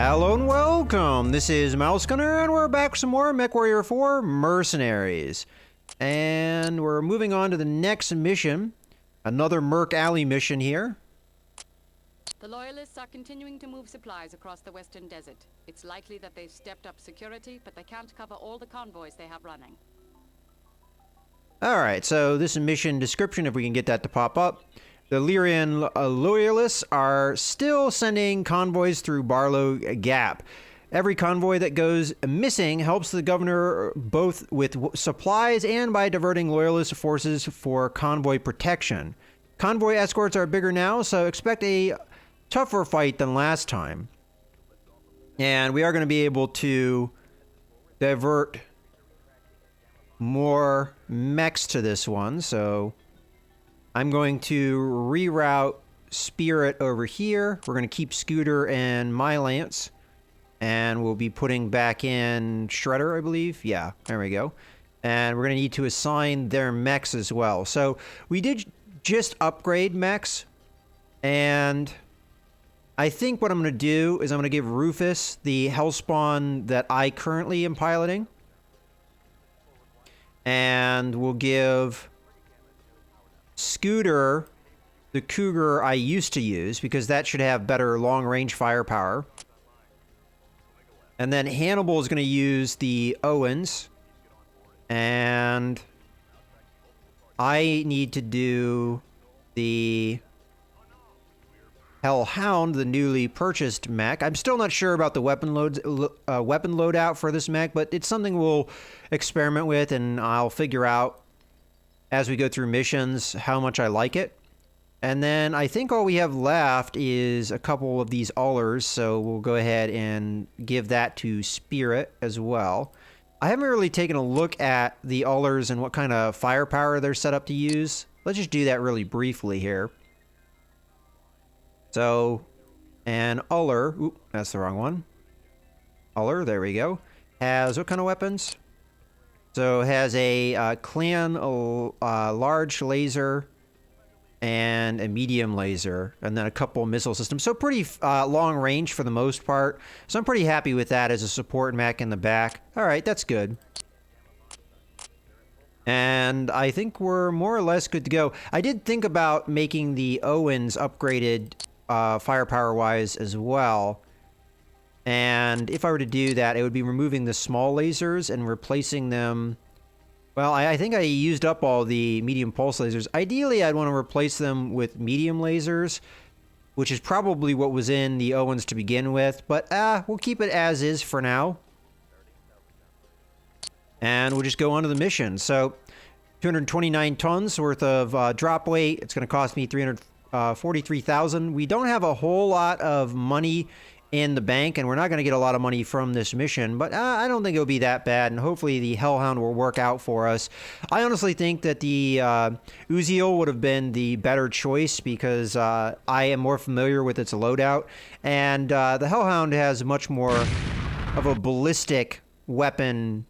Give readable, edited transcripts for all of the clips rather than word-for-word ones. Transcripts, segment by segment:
Hello and welcome! This is Mouse Gunner, and we're back with some more MechWarrior 4 Mercenaries. And we're moving on to the next mission. Another Merc Alley mission here. The Loyalists are continuing to move supplies across the Western Desert. It's likely that they've stepped up security, but they can't cover all the convoys they have running. Alright, so this is mission description, if we can get that to pop up. The Lyrian Loyalists are still sending convoys through Barlow Gap. Every convoy that goes missing helps the governor both with supplies and by diverting Loyalist forces for convoy protection. Convoy escorts are bigger now, so expect a tougher fight than last time. And we are going to be able to divert more mechs to this one, so I'm going to reroute Spirit over here. We're going to keep Scooter and My Lance. And we'll be putting back in Shredder, I believe. Yeah, there we go. And we're going to need to assign their mechs as well. So we did just upgrade mechs. And I think what I'm going to do is I'm going to give Rufus the Hellspawn that I currently am piloting. And we'll give Scooter the Cougar I used to use, because that should have better long-range firepower. And then Hannibal is going to use the Owens. And I need to do the Hellhound, the newly purchased mech. I'm still not sure about the weapon loadout for this mech, but it's something we'll experiment with, and I'll figure out as we go through missions how much I like it. And then I think all we have left is a couple of these Ullers, so we'll go ahead and give that to Spirit as well. I haven't really taken a look at the Ullers and what kind of firepower they're set up to use. Let's just do that really briefly here. So, an Uller, oop, that's the wrong one. Uller, there we go, has what kind of weapons? So it has a clan, large laser, and a medium laser, and then a couple missile systems. So pretty long range for the most part. So I'm pretty happy with that as a support mech in the back. All right, that's good. And I think we're more or less good to go. I did think about making the Owens upgraded firepower-wise as well. And if I were to do that, it would be removing the small lasers and replacing them. Well, I think I used up all the medium pulse lasers. Ideally, I'd want to replace them with medium lasers, which is probably what was in the Owens to begin with. But we'll keep it as is for now. And we'll just go on to the mission. So, 229 tons worth of drop weight. It's going to cost me 343,000. We don't have a whole lot of money in the bank, and we're not going to get a lot of money from this mission, but I don't think it'll be that bad, and hopefully the Hellhound will work out for us. I honestly think that the Uziel would have been the better choice, because I am more familiar with its loadout, and the Hellhound has much more of a ballistic weapon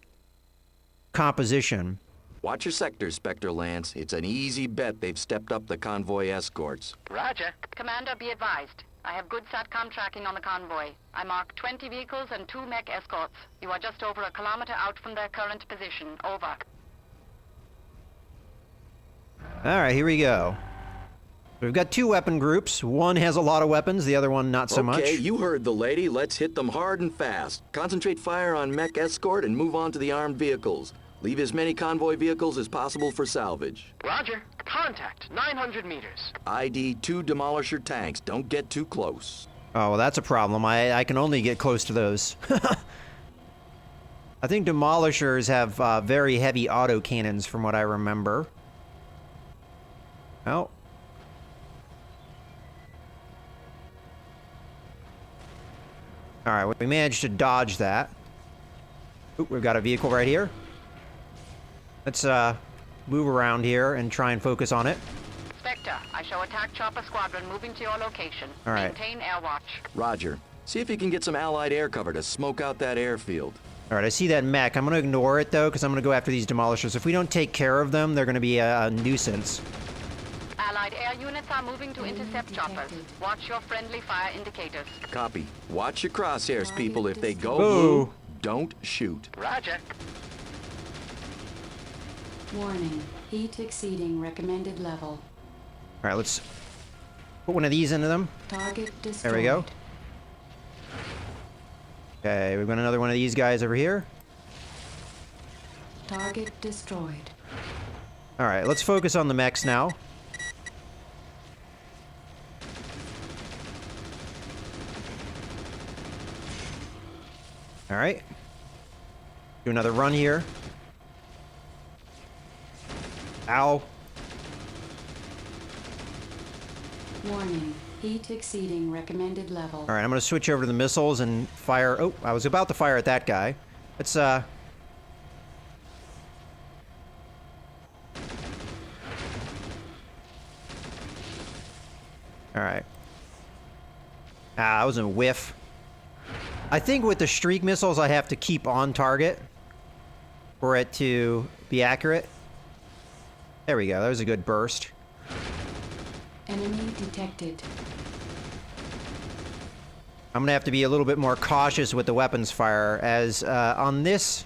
composition. Watch your sector, Spectre Lance. It's an easy bet they've stepped up the convoy escorts. Roger. Commander, be advised. I have good SATCOM tracking on the convoy. I mark 20 vehicles and 2 mech escorts. You are just over a kilometer out from their current position. Over. Alright, here we go. We've got 2 weapon groups. One has a lot of weapons, the other one not so much. Okay, you heard the lady. Let's hit them hard and fast. Concentrate fire on mech escort and move on to the armed vehicles. Leave as many convoy vehicles as possible for salvage. Roger. Contact, 900 meters. ID 2 Demolisher tanks. Don't get too close. Oh, well, that's a problem. I can only get close to those. I think Demolishers have very heavy autocannons from what I remember. Oh. Alright, we managed to dodge that. Oop, we've got a vehicle right here. Let's move around here and try and focus on it. Spectre, I show attack chopper squadron moving to your location. All right. Maintain air watch. Roger. See if you can get some allied air cover to smoke out that airfield. All right, I see that mech. I'm going to ignore it, though, because I'm going to go after these Demolishers. If we don't take care of them, they're going to be a nuisance. Allied Allied air units are moving to intercept choppers. Watch your friendly fire indicators. Copy. Watch your crosshairs, people. If they go Ooh. blue, don't shoot. Roger. Warning. Heat exceeding recommended level. All right, let's put one of these into them. Target destroyed. There we go. Okay, we've got another one of these guys over here. Target destroyed. All right, let's focus on the mechs now. All right. Do another run here. Ow. Warning. Heat exceeding recommended level. All right, I'm going to switch over to the missiles and fire. Oh, I was about to fire at that guy. Let's, All right. Ah, that was a whiff. I think with the streak missiles, I have to keep on target for it to be accurate. There we go. That was a good burst. Enemy detected. I'm going to have to be a little bit more cautious with the weapons fire, as on this...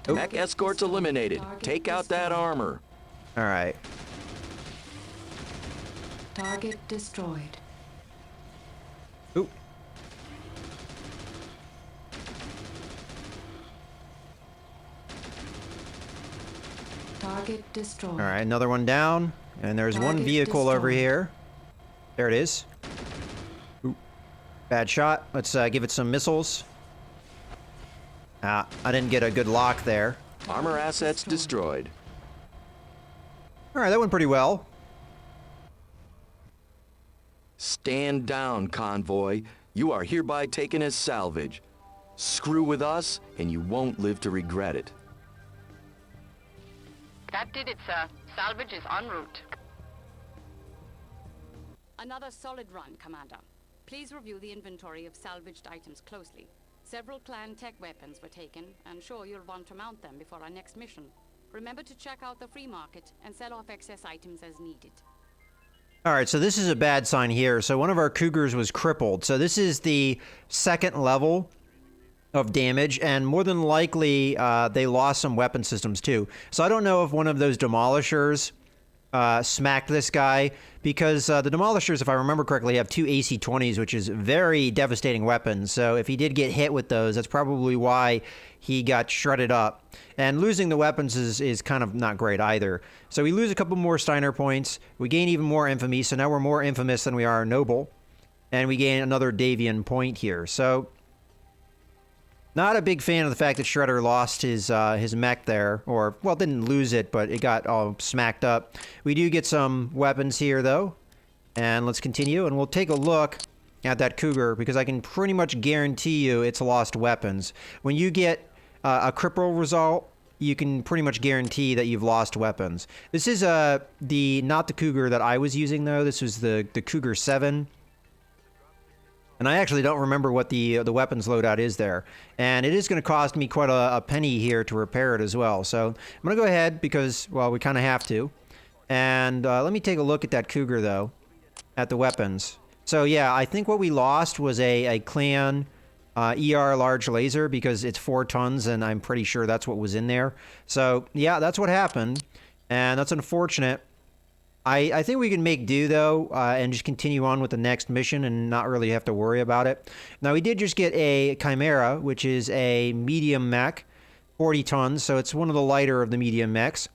Mech escorts eliminated. Take out that armor. All right. Target destroyed. Oop. Target destroyed. All right, another one down. And there's one Target vehicle over destroyed. here. There it is. Oop. Bad shot. Let's give it some missiles. Ah, I didn't get a good lock there. Armor assets destroyed. All right, that went pretty well. Stand down, convoy. You are hereby taken as salvage. Screw with us, and you won't live to regret it. That did it, sir. Salvage is en route. Another solid run, Commander. Please review the inventory of salvaged items closely. Several clan tech weapons were taken, and sure you'll want to mount them before our next mission. Remember to check out the free market and sell off excess items as needed. All right, so this is a bad sign here. So one of our Cougars was crippled. So this is the second level of damage, and more than likely they lost some weapon systems too. So I don't know if one of those demolishers smacked this guy, because the demolishers, if I remember correctly, have two AC-20s, which is very devastating weapons. So if he did get hit with those, that's probably why he got shredded up. And losing the weapons is kind of not great either. So we lose a couple more Steiner points. We gain even more infamy, so now we're more infamous than we are noble. And we gain another Davian point here. So not a big fan of the fact that Shredder lost his mech there, or, well, didn't lose it, but it got all smacked up. We do get some weapons here, though, and let's continue, and we'll take a look at that Cougar, because I can pretty much guarantee you it's lost weapons. When you get a cripple result, you can pretty much guarantee that you've lost weapons. This is not the Cougar that I was using, though. This was the Cougar 7. And I actually don't remember what the weapons loadout is there. And it is going to cost me quite a penny here to repair it as well. So I'm going to go ahead because, well, we kind of have to. And let me take a look at that Cougar, though, at the weapons. So, yeah, I think what we lost was a Clan ER large laser, because it's 4 tons, and I'm pretty sure that's what was in there. So, yeah, that's what happened. And that's unfortunate. I think we can make do, though, and just continue on with the next mission and not really have to worry about it. Now, we did just get a Chimera, which is a medium mech, 40 tons, so it's one of the lighter of the medium mechs.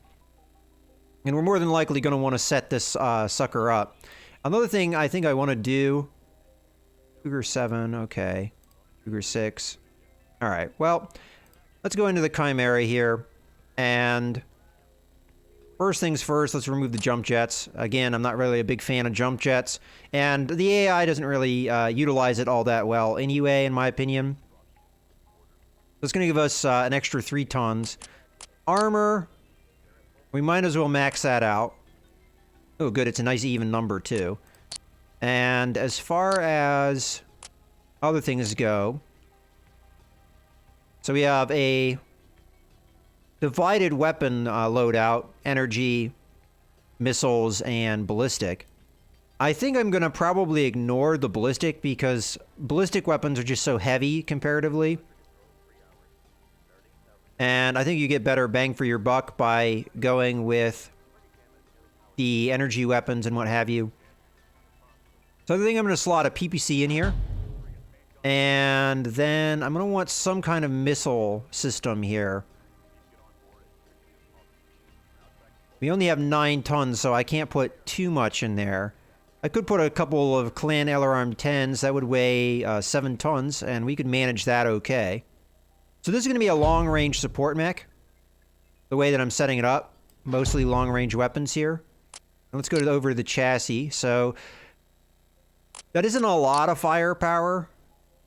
And we're more than likely going to want to set this sucker up. Another thing I think I want to do... Cougar 7, okay. Cougar 6. All right, well, let's go into the Chimera here, and... First things first, let's remove the jump jets. Again, I'm not really a big fan of jump jets, and the AI doesn't really utilize it all that well anyway, in my opinion. It's going to give us an extra 3 tons. Armor, we might as well max that out. Oh, good, it's a nice even number, too. And as far as other things go, so we have a divided weapon loadout, energy, missiles and ballistic. I think I'm going to probably ignore the ballistic because ballistic weapons are just so heavy comparatively. And I think you get better bang for your buck by going with the energy weapons and what have you. So I think I'm going to slot a PPC in here. And then I'm going to want some kind of missile system here. We only have 9 tons, so I can't put too much in there. I could put a couple of Clan LRM-10s. That would weigh 7 tons, and we could manage that okay. So this is going to be a long-range support mech. The way that I'm setting it up. Mostly long-range weapons here. And let's go over to the chassis. So that isn't a lot of firepower,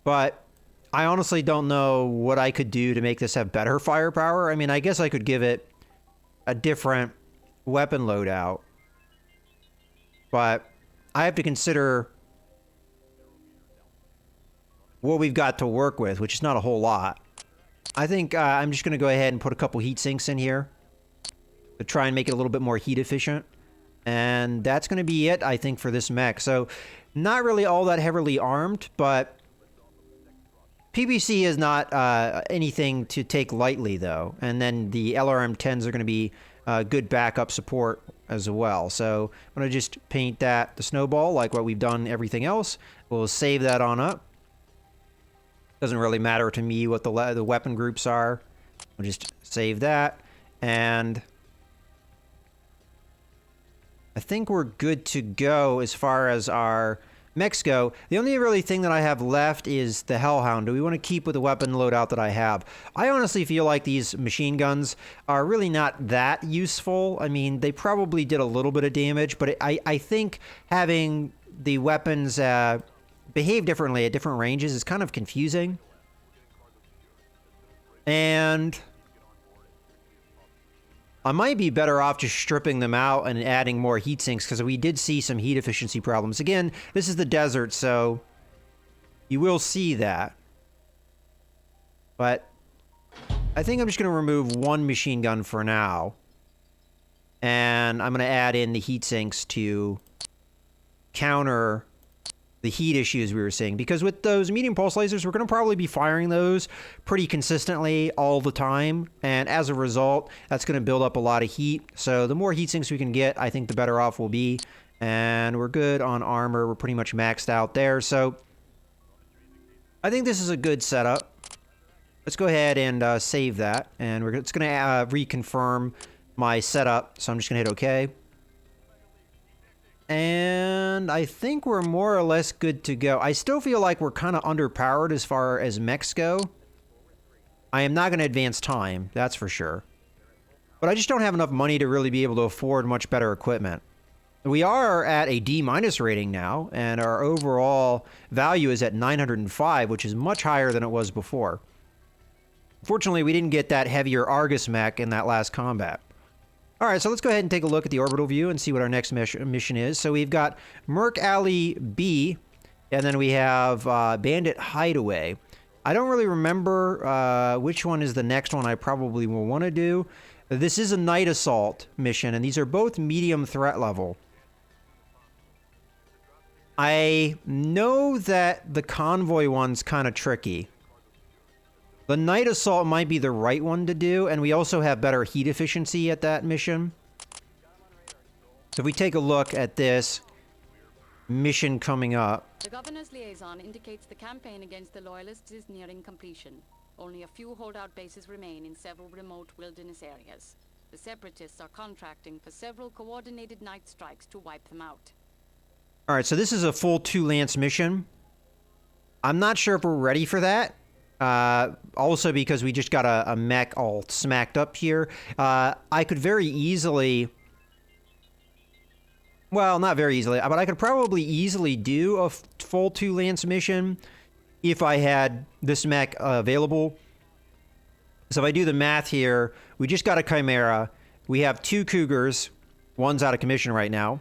but I honestly don't know what I could do to make this have better firepower. I mean, I guess I could give it a different weapon loadout. But I have to consider what we've got to work with, which is not a whole lot. I think I'm just going to go ahead and put a couple heat sinks in here to try and make it a little bit more heat efficient. And that's going to be it, I think, for this mech. So not really all that heavily armed, but PBC is not anything to take lightly, though. And then the LRM-10s are going to be good backup support as well. So I'm going to just paint that the snowball like what we've done everything else. We'll save that on up. Doesn't really matter to me what the weapon groups are. We'll just save that. And I think we're good to go as far as our mechs go. The only really thing that I have left is the Hellhound. Do we want to keep with the weapon loadout that I have? I honestly feel like these machine guns are really not that useful. I mean, they probably did a little bit of damage, but I think having the weapons behave differently at different ranges is kind of confusing. And I might be better off just stripping them out and adding more heat sinks because we did see some heat efficiency problems. Again, this is the desert, so you will see that. But I think I'm just going to remove one machine gun for now. And I'm going to add in the heat sinks to counter the heat issues we were seeing. Because with those medium pulse lasers, we're going to probably be firing those pretty consistently all the time. And as a result, that's going to build up a lot of heat. So the more heat sinks we can get, I think the better off we'll be. And we're good on armor. We're pretty much maxed out there. So I think this is a good setup. Let's go ahead and save that. And it's going to reconfirm my setup. So I'm just going to hit OK. And I think we're more or less good to go. I still feel like we're kind of underpowered as far as mechs go. I am not going to advance time, that's for sure. But I just don't have enough money to really be able to afford much better equipment. We are at a D- rating now, and our overall value is at 905, which is much higher than it was before. Fortunately, we didn't get that heavier Argus mech in that last combat. All right, so let's go ahead and take a look at the orbital view and see what our next mission is. So we've got Merc Alley B, and then we have Bandit Hideaway. I don't really remember which one is the next one I probably will want to do. This is a night assault mission, and these are both medium threat level. I know that the convoy one's kind of tricky. The night assault might be the right one to do, and we also have better heat efficiency at that mission. So if we take a look at this mission coming up. The Governor's liaison indicates the campaign against the Loyalists is nearing completion. Only a few holdout bases remain in several remote wilderness areas. The Separatists are contracting for several coordinated night strikes to wipe them out. All right, so this is a full 2-lance mission. I'm not sure if we're ready for that. Also because we just got a mech all smacked up here. I could very easily... Well, not very easily, but I could probably easily do a full 2-lance mission if I had this mech available. So if I do the math here, we just got a Chimera. We have 2 Cougars. One's out of commission right now.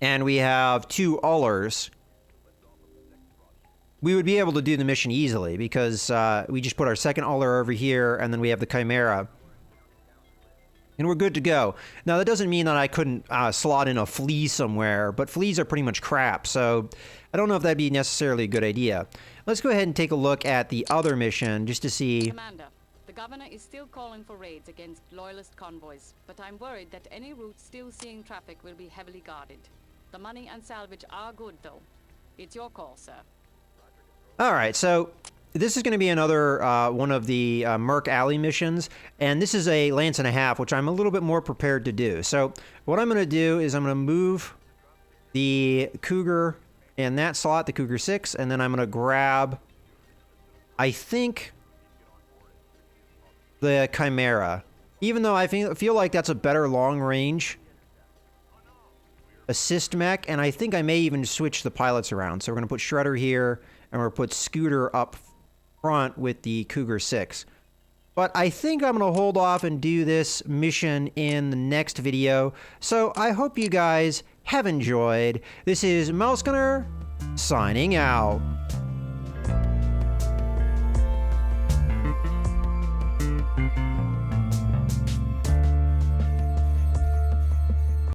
And we have 2 Ullers. We would be able to do the mission easily because we just put our second Uller over here, and then we have the Chimera. and we're good to go. Now, that doesn't mean that I couldn't slot in a flea somewhere, but fleas are pretty much crap, so I don't know if that'd be necessarily a good idea. Let's go ahead and take a look at the other mission just to see. Commander, the governor is still calling for raids against loyalist convoys, but I'm worried that any routes still seeing traffic will be heavily guarded. The money and salvage are good, though. It's your call, sir. All right, so this is going to be another one of the Merc Alley missions, and this is a lance and a half, which I'm a little bit more prepared to do. So what I'm going to do is I'm going to move the Cougar in that slot, the Cougar 6, and then I'm going to grab, I think, the Chimera. Even though I feel like that's a better long-range assist mech, and I think I may even switch the pilots around. So we're going to put Shredder here, and we're going to put Scooter up front with the Cougar 6. But I think I'm going to hold off and do this mission in the next video. So I hope you guys have enjoyed. This is Mouse Gunner signing out.